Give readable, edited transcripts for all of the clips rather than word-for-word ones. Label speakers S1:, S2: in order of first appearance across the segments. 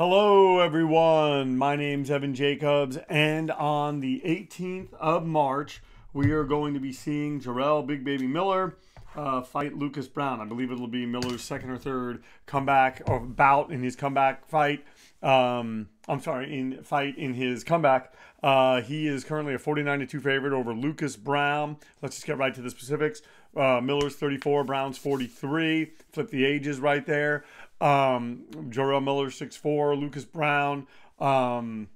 S1: Hello, everyone. My name's Evan Jacobs, and on the 18th of March, we are going to be seeing Jarrell Big Baby Miller fight Lucas Browne. I believe it'll be Miller's second or third comeback or bout in his comeback fight. In his comeback. He is currently a 49-2 favorite over Lucas Browne. Let's just get right to the specifics. Miller's 34, Browne's 43. Flip the ages right there. Jarrell Miller 6'4", Lucas Browne 6'5".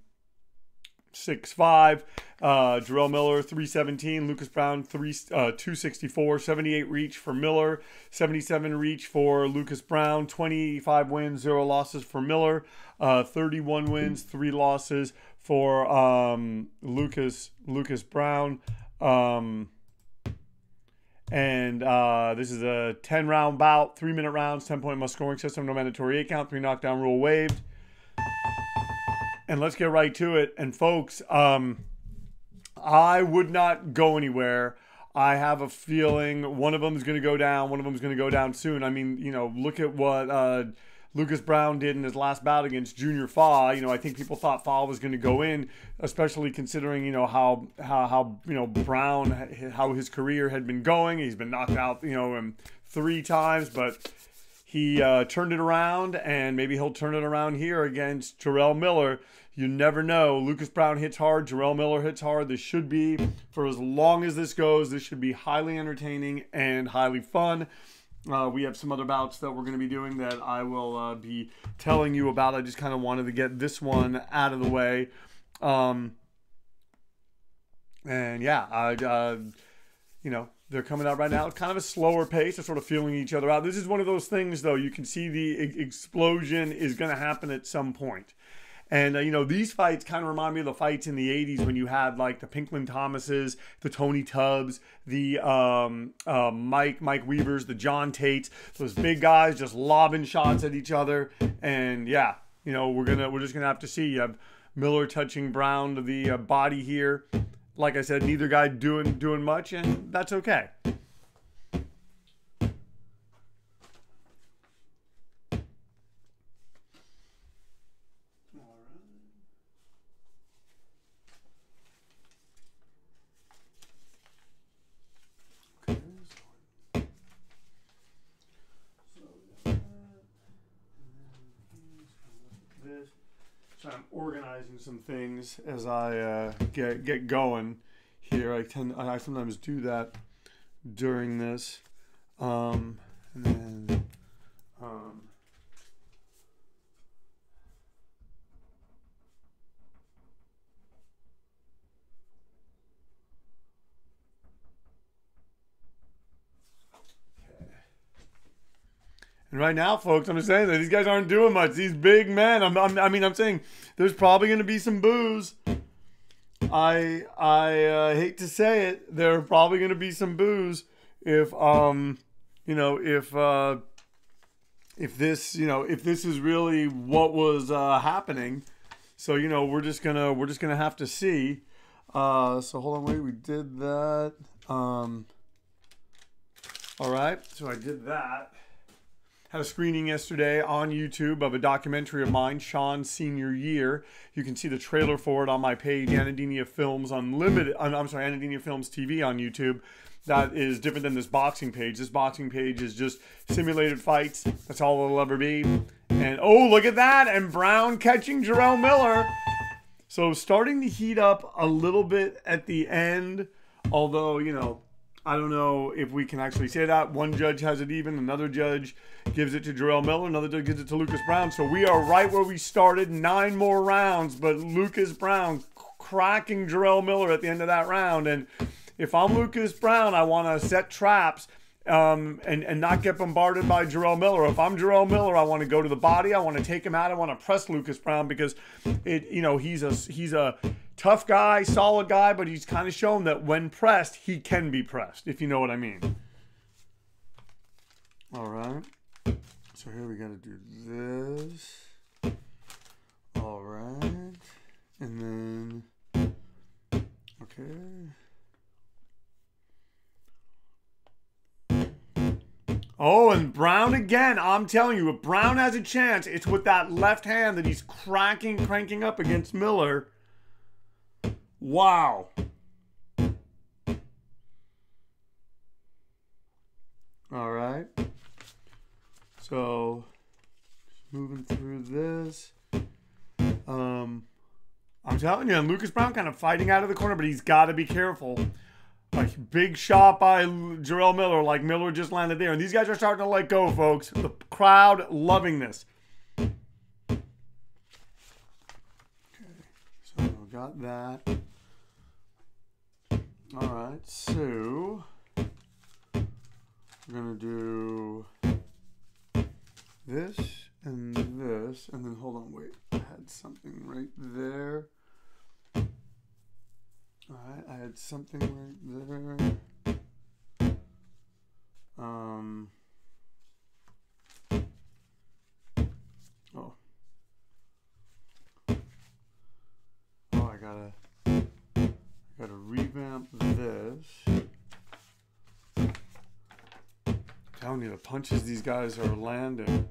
S1: Jarrell Miller 317, Lucas Browne 264, 78 reach for Miller, 77 reach for Lucas Browne, 25 wins, 0 losses for Miller, 31 wins, 3 losses for Lucas Browne. This is a 10-round bout, 3-minute rounds, 10-point must scoring system, no mandatory 8 count, 3 knockdown rule waived. And let's get right to it. And folks, I would not go anywhere. I have a feeling one of them is going to go down. One of them is going to go down soon. I mean, you know, look at what Lucas Browne did in his last bout against Junior Fa. You know, I think people thought Fa was going to go in, especially considering, you know, how Browne, how his career had been going. He's been knocked out, you know, 3 times, but he turned it around, and maybe he'll turn it around here against Jarrell Miller. You never know. Lucas Browne hits hard. Jarrell Miller hits hard. This should be, for as long as this goes, this should be highly entertaining and highly fun. We have some other bouts that we're going to be doing that I will be telling you about. I just kind of wanted to get this one out of the way. And yeah, you know, they're coming out right now. It's kind of a slower pace. They're sort of feeling each other out. This is one of those things, though. You can see the explosion is going to happen at some point. And, you know, these fights kind of remind me of the fights in the 80s when you had, like, the Pinklin Thomases, the Tony Tubbs, the Mike Weavers, the John Tates. Those big guys just lobbing shots at each other. And, yeah, you know, we're just going to have to see. You have Miller touching Browne to the body here. Like I said, neither guy doing much, and that's okay. So I'm organizing some things as I get going here. I sometimes do that during this, and then And right now, folks, I'm just saying that these guys aren't doing much. These big men. I'm saying there's probably going to be some boos. I hate to say it. There are probably going to be some boos if this is really what was happening. So, you know, we're just gonna have to see. So hold on, wait. We did that. All right. So I did that. Had a screening yesterday on YouTube of a documentary of mine, Sean's Senior Year. You can see the trailer for it on my page, Anadenia Films Unlimited. I'm sorry, Anadenia Films TV on YouTube. That is different than this boxing page. This boxing page is just simulated fights. That's all it'll ever be. And oh, look at that! And Browne catching Jarrell Miller. So starting to heat up a little bit at the end, although, you know, I don't know if we can actually say that. One judge has it even. Another judge gives it to Jarrell Miller. Another judge gives it to Lucas Browne. So we are right where we started. 9 more rounds. But Lucas Browne cracking Jarrell Miller at the end of that round. And if I'm Lucas Browne, I want to set traps and not get bombarded by Jarrell Miller. If I'm Jarrell Miller, I want to go to the body. I want to take him out. I want to press Lucas Browne because he's a tough guy, solid guy, but he's kind of shown that when pressed, he can be pressed, if you know what I mean. All right. So here we got to do this. All right. And then, okay. Oh, and Browne again. I'm telling you, if Browne has a chance, it's with that left hand that he's cranking up against Miller. Wow. All right. So, just moving through this. I'm telling you, and Lucas Browne kind of fighting out of the corner, but he's got to be careful. Like, big shot by Jarrell Miller, like Miller just landed there. And these guys are starting to let go, folks. The crowd loving this. Okay, so we got that. All right, so we're going to do this, and then hold on, wait. I had something right there. All right, I had something right there. I gotta revamp this. I'm telling you, the punches these guys are landing.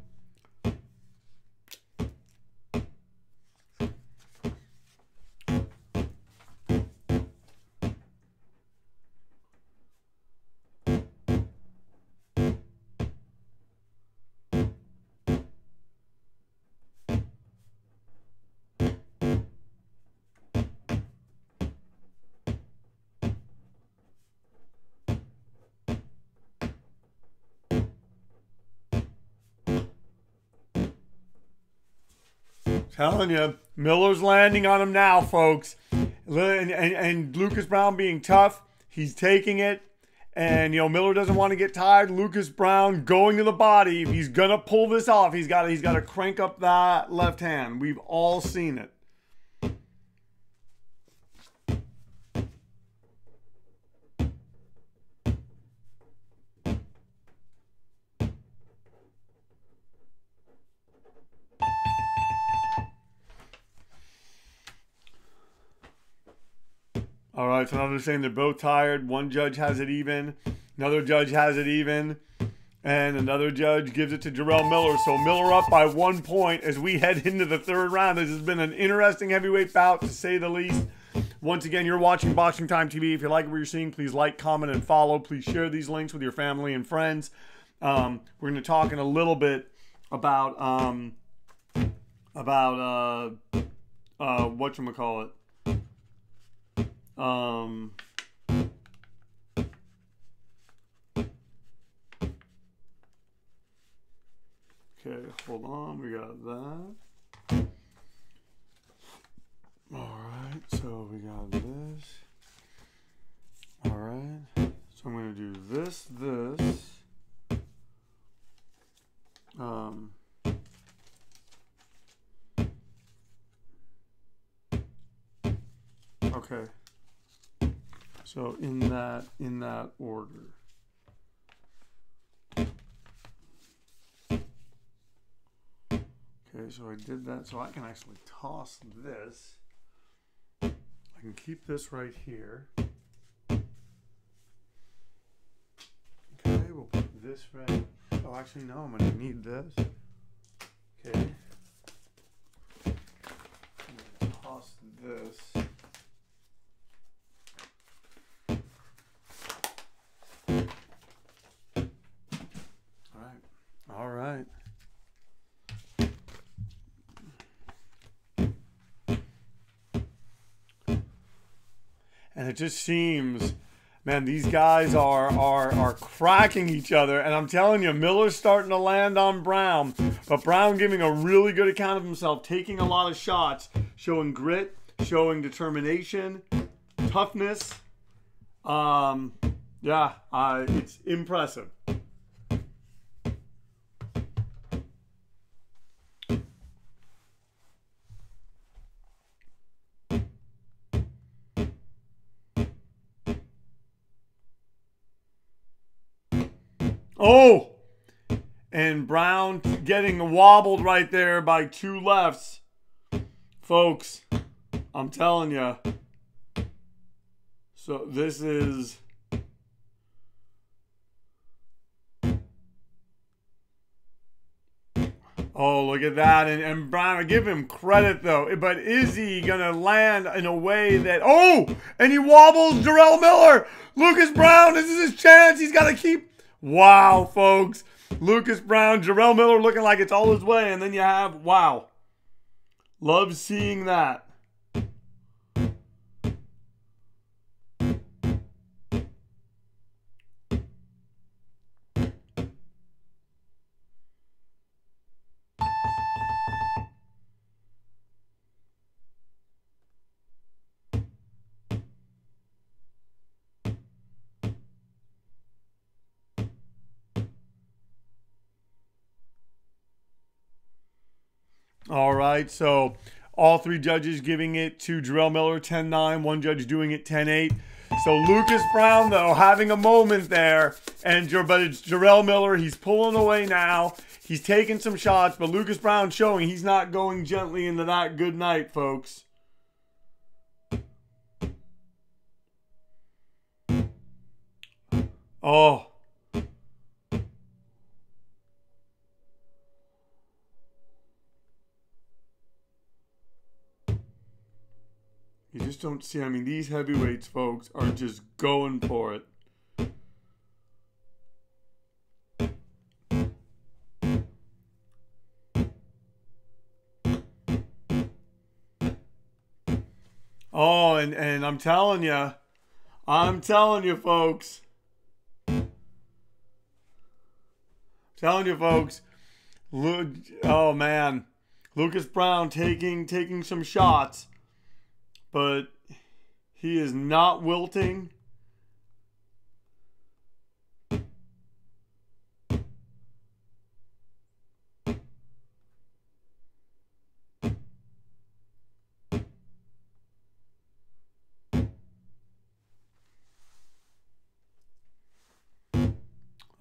S1: Telling you, Miller's landing on him now, folks. And Lucas Browne being tough, he's taking it. And, you know, Miller doesn't want to get tired. Lucas Browne going to the body. If he's going to pull this off, he's got to crank up that left hand. We've all seen it. All right, so now they're saying they're both tired. One judge has it even. Another judge has it even. And another judge gives it to Jarrell Miller. So Miller up by 1 point as we head into the third round. This has been an interesting heavyweight bout, to say the least. Once again, you're watching Boxing Time TV. If you like what you're seeing, please like, comment, and follow. Please share these links with your family and friends. We're going to talk in a little bit about whatchamacallit. Okay, hold on, we got that. Alright, so we got this. Alright, so I'm going to do this. Okay. So in that order. Okay, so I did that. So I can actually toss this. I can keep this right here. Okay, we'll put this right. Oh, actually, no, I'm going to need this. Okay. I'm going to toss this. All right. And it just seems, man, these guys are cracking each other. And I'm telling you, Miller's starting to land on Browne. But Browne giving a really good account of himself, taking a lot of shots, showing grit, showing determination, toughness. Yeah, it's impressive. Oh, and Browne getting wobbled right there by two lefts. Folks, I'm telling you. So this is... Oh, look at that. And Browne, I give him credit, though. But is he going to land in a way that... Oh! And he wobbles Jarrell Miller. Lucas Browne, this is his chance. He's got to keep... Wow, folks. Lucas Browne, Jarrell Miller looking like it's all his way. And then you have... Wow. Love seeing that. All right, so all three judges giving it to Jarrell Miller 10-9, one judge doing it 10-8. So Lucas Browne, though, having a moment there, but it's Jarrell Miller. He's pulling away now. He's taking some shots, but Lucas Browne showing he's not going gently into that good night, folks. Oh. You just don't see, I mean, these heavyweights, folks, are just going for it. Oh, and I'm telling you, folks. Look, oh man, Lucas Browne taking some shots, but he is not wilting.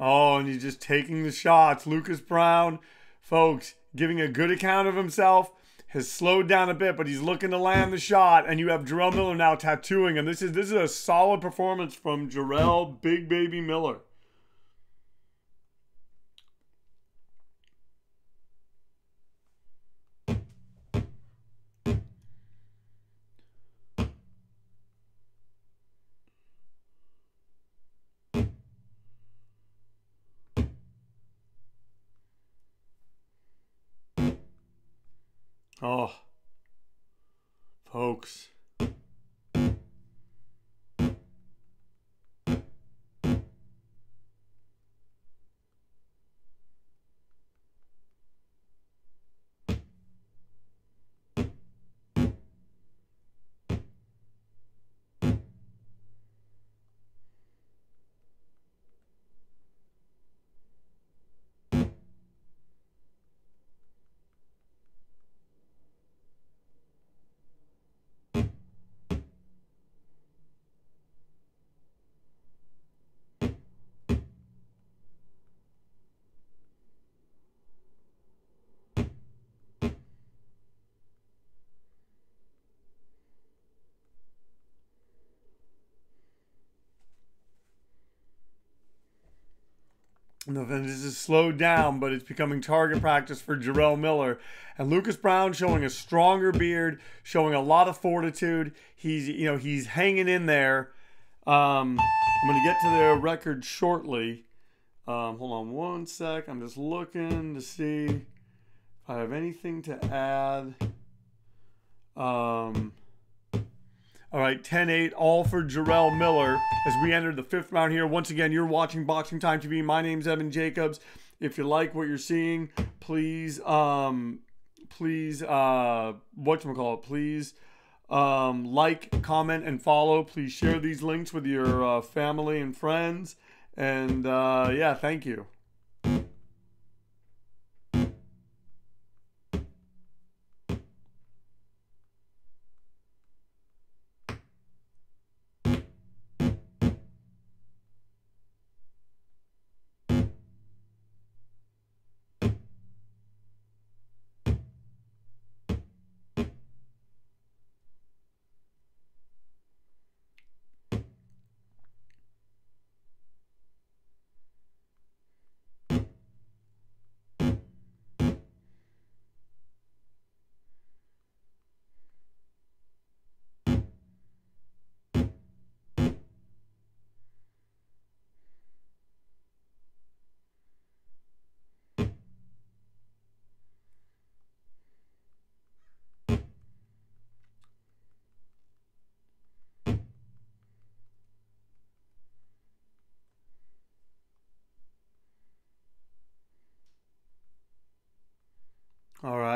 S1: Oh, and he's just taking the shots. Lucas Browne, folks, giving a good account of himself, has slowed down a bit, but he's looking to land the shot. And you have Jarrell Miller now tattooing him. This is a solid performance from Jarrell Big Baby Miller. Oh, folks. No, then this is slowed down, but it's becoming target practice for Jarrell Miller. And Lucas Browne showing a stronger beard, showing a lot of fortitude. He's hanging in there. I'm going to get to their record shortly. Hold on one sec. I'm just looking to see if I have anything to add. All right, 10-8, all for Jarrell Miller as we enter the fifth round here. Once again, you're watching Boxing Time TV. My name's Evan Jacobs. If you like what you're seeing, please like, comment, and follow. Please share these links with your family and friends. And yeah, thank you.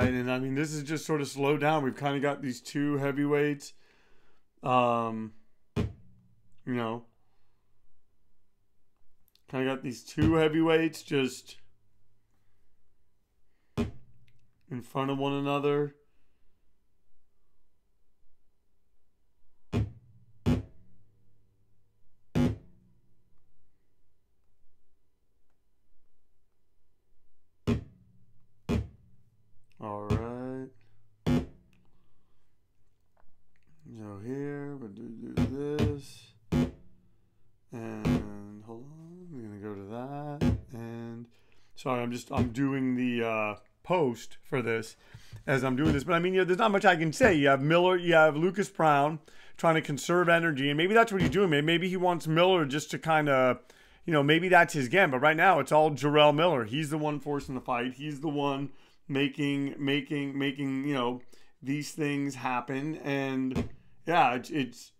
S1: right, and I mean, this is just sort of slowed down. We've kind of got these two heavyweights, you know, kind of got these two heavyweights just in front of one another. All right. So here, we'll do this. And hold on, we're gonna go to that. And sorry, I'm doing the post for this as I'm doing this. But I mean, there's not much I can say. You have Miller, you have Lucas Browne trying to conserve energy, and maybe that's what he's doing. Maybe he wants Miller just to kind of, maybe that's his game. But right now, it's all Jarrell Miller. He's the one forcing the fight. He's the one making these things happen. And yeah, it's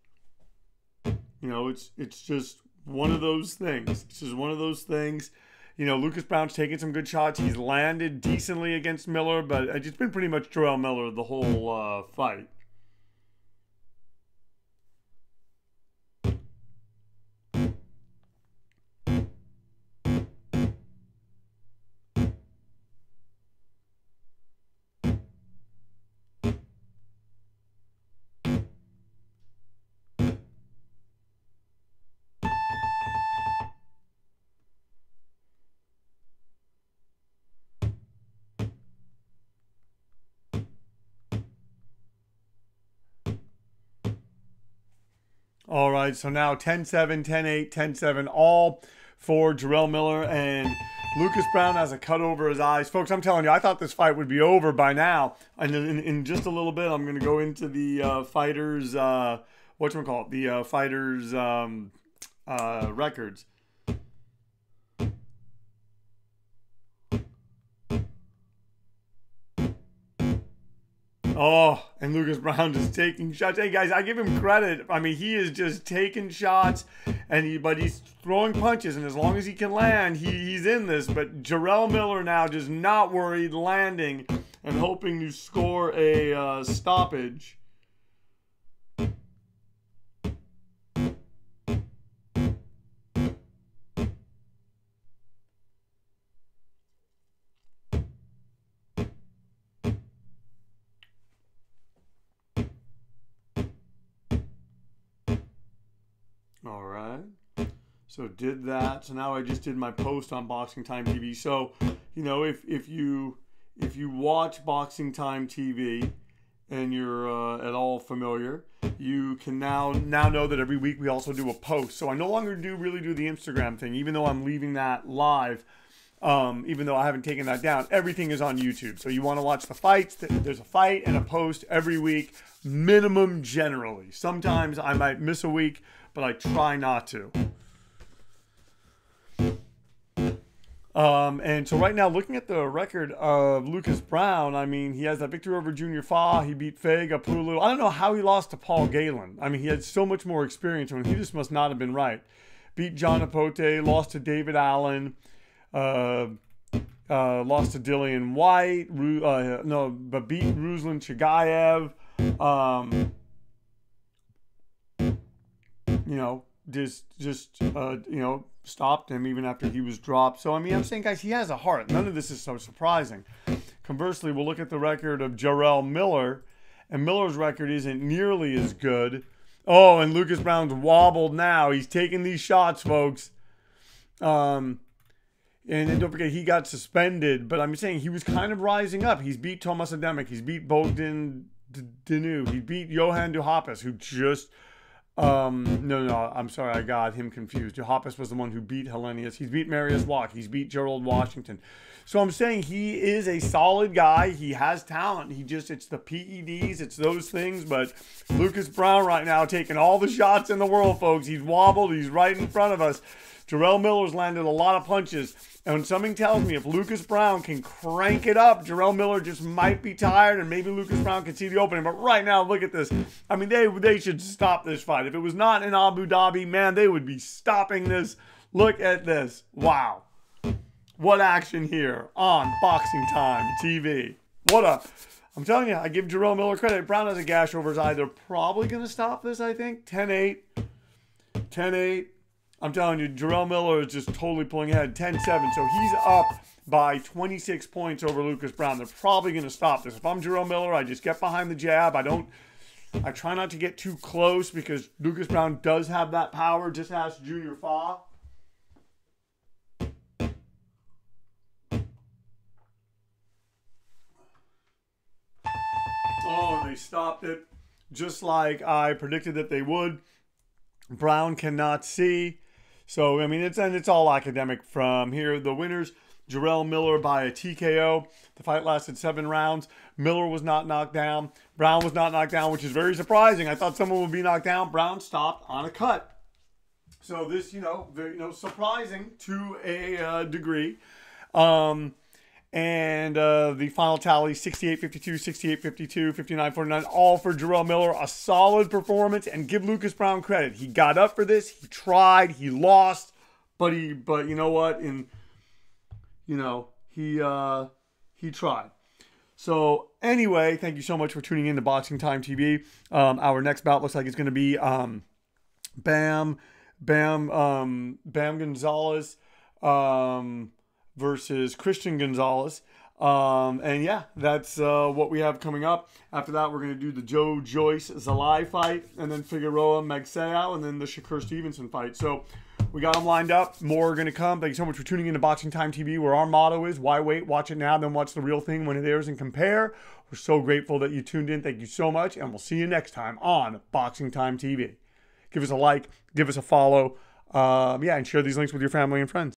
S1: just one of those things. It's just one of those things. Lucas Browne's taking some good shots. He's landed decently against Miller, but it's been pretty much Jarrell Miller the whole fight. All right, so now 10-7, 10-8, 10-7, all for Jarrell Miller, and Lucas Browne has a cut over his eyes. Folks, I'm telling you, I thought this fight would be over by now. And in just a little bit, I'm going to go into the fighters, the fighters' records. Oh, and Lucas Browne just taking shots. Hey, guys, I give him credit. I mean, he is just taking shots, but he's throwing punches, and as long as he can land, he's in this. But Jarrell Miller now just not worried, landing and hoping to score a stoppage. All right, so did that. So now I just did my post on Boxing Time TV. So, if you watch Boxing Time TV and you're at all familiar, you can now know that every week we also do a post. So I no longer really do the Instagram thing, even though I'm leaving that live. Even though I haven't taken that down, everything is on YouTube. So you want to watch the fights, there's a fight and a post every week, minimum generally. Sometimes I might miss a week, but I try not to. And so right now, looking at the record of Lucas Browne, I mean, he has that victory over Junior Fa. He beat Fega Pulu. I don't know how he lost to Paul Galen. I mean, he had so much more experience, and he just must not have been right. Beat John Apote, lost to David Allen, lost to Dillian White, but beat Ruslan Chagayev. Stopped him even after he was dropped. So, I mean, I'm saying, guys, he has a heart. None of this is so surprising. Conversely, we'll look at the record of Jarrell Miller, and Miller's record isn't nearly as good. Oh, and Lucas Browne's wobbled now. He's taking these shots, folks. And then don't forget, he got suspended. But I'm saying he was kind of rising up. He's beat Tomas Ademic. He's beat Bogdan Dinu. He beat Johan Duhaupas, who just... no, I'm sorry, I got him confused. Duhaupas was the one who beat Hellenius. He's beat Marius Walk. He's beat Gerald Washington. So I'm saying he is a solid guy. He has talent. It's the PEDs, it's those things. But Lucas Browne right now taking all the shots in the world, folks. He's wobbled. He's right in front of us. Jarrell Miller's landed a lot of punches. And something tells me if Lucas Browne can crank it up, Jarrell Miller just might be tired, and maybe Lucas Browne can see the opening. But right now, look at this. I mean, they should stop this fight. If it was not in Abu Dhabi, man, they would be stopping this. Look at this. Wow. What action here on Boxing Time TV. I'm telling you, I give Jarrell Miller credit. Browne has a gash over his eye. They're probably going to stop this, I think. 10-8. 10-8. I'm telling you, Jarrell Miller is just totally pulling ahead. 10-7. So he's up by 26 points over Lucas Browne. They're probably going to stop this. If I'm Jarrell Miller, I just get behind the jab. I try not to get too close because Lucas Browne does have that power. Just ask Junior Fa. Oh, they stopped it just like I predicted that they would. Browne cannot see. So, I mean, it's all academic from here. The winners, Jarrell Miller by a TKO. The fight lasted 7 rounds. Miller was not knocked down. Browne was not knocked down, which is very surprising. I thought someone would be knocked down. Browne stopped on a cut. So this, very, surprising to a degree. And the final tally, 68-52, 68-52, 59-49, all for Jarrell Miller. A solid performance, and give Lucas Browne credit. He got up for this. He tried. He lost. But you know what? He tried. So anyway, thank you so much for tuning in to Boxing Time TV. Our next bout looks like it's going to be Bam Gonzalez versus Christian Gonzalez. And yeah, that's what we have coming up. After that, we're going to do the Joe Joyce Zalai fight, and then Figueroa Magsayo, and then the Shakur Stevenson fight. So we got them lined up. More are going to come. Thank you so much for tuning in to Boxing Time TV, where our motto is, why wait? Watch it now, then watch the real thing when it airs and compare. We're so grateful that you tuned in. Thank you so much, and we'll see you next time on Boxing Time TV. Give us a like, give us a follow, and share these links with your family and friends.